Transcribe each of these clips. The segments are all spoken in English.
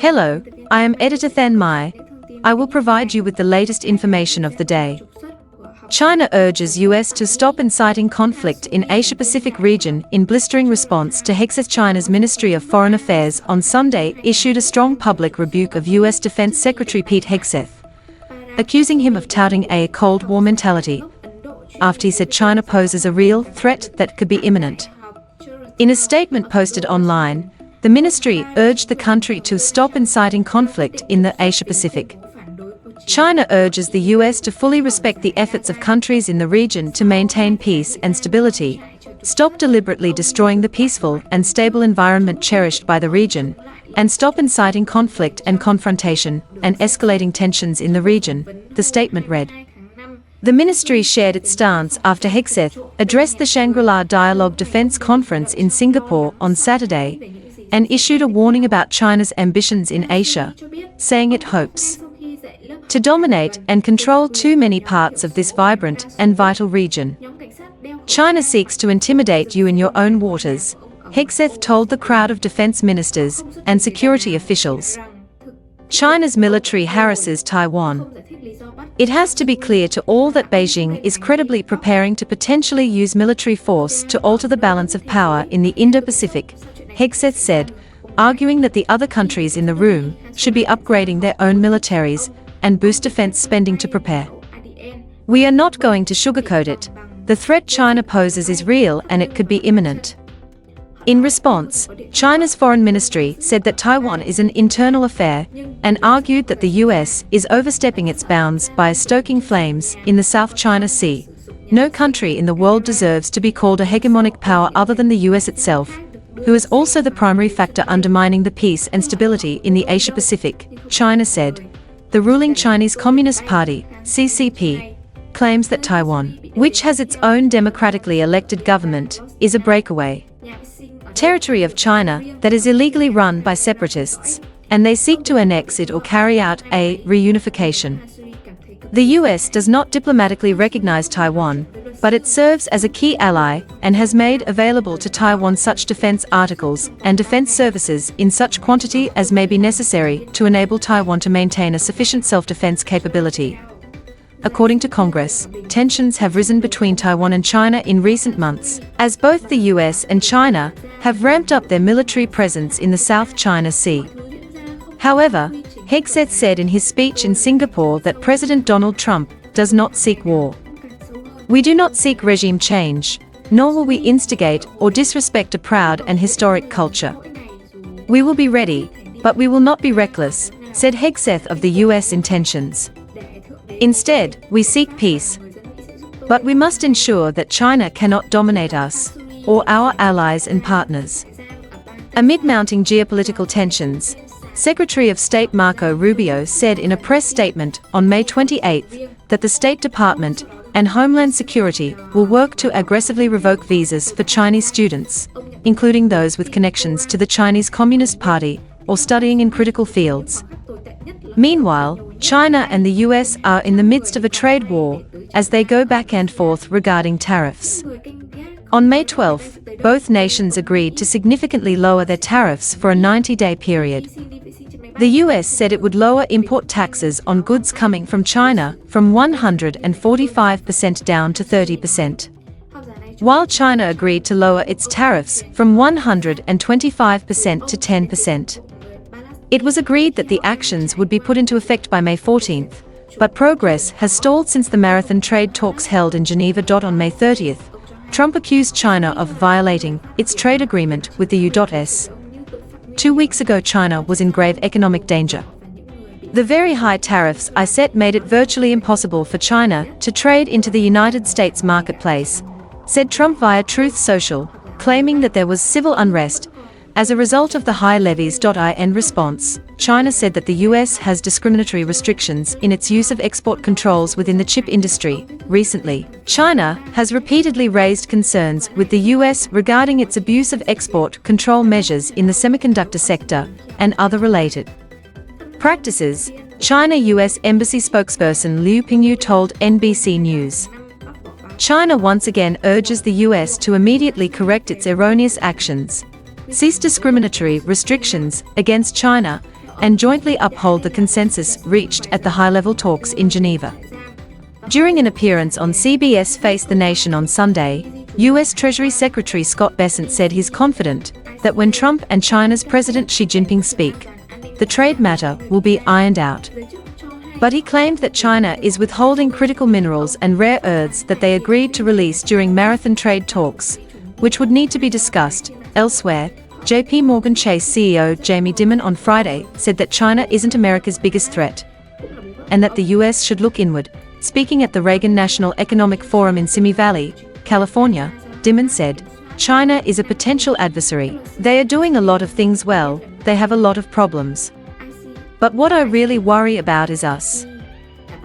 Hello, I am Editor Than Mai. I will provide you with the latest information of the day. China urges US to stop inciting conflict in Asia-Pacific region in blistering response to Hegseth. China's Ministry of Foreign Affairs on Sunday issued a strong public rebuke of US Defense Secretary Pete Hegseth, accusing him of touting a Cold War mentality, after he said China poses a real threat that could be imminent. In a statement posted online, the ministry urged the country to stop inciting conflict in the Asia-Pacific. China urges the US to fully respect the efforts of countries in the region to maintain peace and stability, stop deliberately destroying the peaceful and stable environment cherished by the region, and stop inciting conflict and confrontation and escalating tensions in the region, the statement read. The ministry shared its stance after Hegseth addressed the Shangri-La Dialogue Defense Conference in Singapore on Saturday and issued a warning about China's ambitions in Asia, saying it hopes to dominate and control too many parts of this vibrant and vital region. China seeks to intimidate you in your own waters, Hegseth told the crowd of defense ministers and security officials. China's military harasses Taiwan. It has to be clear to all that Beijing is credibly preparing to potentially use military force to alter the balance of power in the Indo-Pacific, Hegseth said, arguing that the other countries in the room should be upgrading their own militaries and boost defense spending to prepare. We are not going to sugarcoat it. The threat China poses is real and it could be imminent. In response, China's foreign ministry said that Taiwan is an internal affair and argued that the US is overstepping its bounds by stoking flames in the South China Sea. No country in the world deserves to be called a hegemonic power other than the US itself, who is also the primary factor undermining the peace and stability in the Asia-Pacific, China said. The ruling Chinese Communist Party, CCP, claims that Taiwan, which has its own democratically elected government, is a breakaway territory of China that is illegally run by separatists, and they seek to annex it or carry out a reunification. The US does not diplomatically recognize Taiwan, but it serves as a key ally and has made available to Taiwan such defense articles and defense services in such quantity as may be necessary to enable Taiwan to maintain a sufficient self-defense capability. According to Congress, tensions have risen between Taiwan and China in recent months, as both the US and China have ramped up their military presence in the South China Sea. However, Hegseth said in his speech in Singapore that President Donald Trump does not seek war. We do not seek regime change, nor will we instigate or disrespect a proud and historic culture. We will be ready, but we will not be reckless, said Hegseth of the US intentions. Instead, we seek peace. But we must ensure that China cannot dominate us, or our allies and partners. Amid mounting geopolitical tensions, Secretary of State Marco Rubio said in a press statement on May 28 that the State Department and Homeland Security will work to aggressively revoke visas for Chinese students, including those with connections to the Chinese Communist Party or studying in critical fields. Meanwhile, China and the US are in the midst of a trade war as they go back and forth regarding tariffs. On May 12, both nations agreed to significantly lower their tariffs for a 90-day period. The US said it would lower import taxes on goods coming from China from 145% down to 30%, while China agreed to lower its tariffs from 125% to 10%. It was agreed that the actions would be put into effect by May 14, but progress has stalled since the marathon trade talks held in Geneva. On May 30, Trump accused China of violating its trade agreement with the US. 2 weeks ago, China was in grave economic danger. The very high tariffs I set made it virtually impossible for China to trade into the United States marketplace, said Trump via Truth Social, claiming that there was civil unrest as a result of the high levies. In response, China said that the US has discriminatory restrictions in its use of export controls within the chip industry. Recently, China has repeatedly raised concerns with the US regarding its abuse of export control measures in the semiconductor sector and other related practices, China-US Embassy spokesperson Liu Pingyu told NBC News. China once again urges the US to immediately correct its erroneous actions, cease discriminatory restrictions against China, and jointly uphold the consensus reached at the high-level talks in Geneva. During an appearance on CBS Face the Nation on Sunday, U.S. Treasury Secretary Scott Bessent said he's confident that when Trump and China's President Xi Jinping speak, the trade matter will be ironed out. But he claimed that China is withholding critical minerals and rare earths that they agreed to release during marathon trade talks, which would need to be discussed. Elsewhere, JP Morgan Chase CEO Jamie Dimon on Friday said that China isn't America's biggest threat, and that the U.S. should look inward. Speaking at the Reagan National Economic Forum in Simi Valley, California, Dimon said, "China is a potential adversary. They are doing a lot of things well, they have a lot of problems. But what I really worry about is us.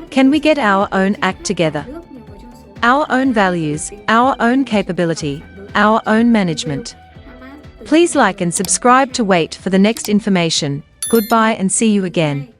Can we get our own act together? Our own values, our own capability, our own management." Please like and subscribe to wait for the next information. Goodbye and see you again.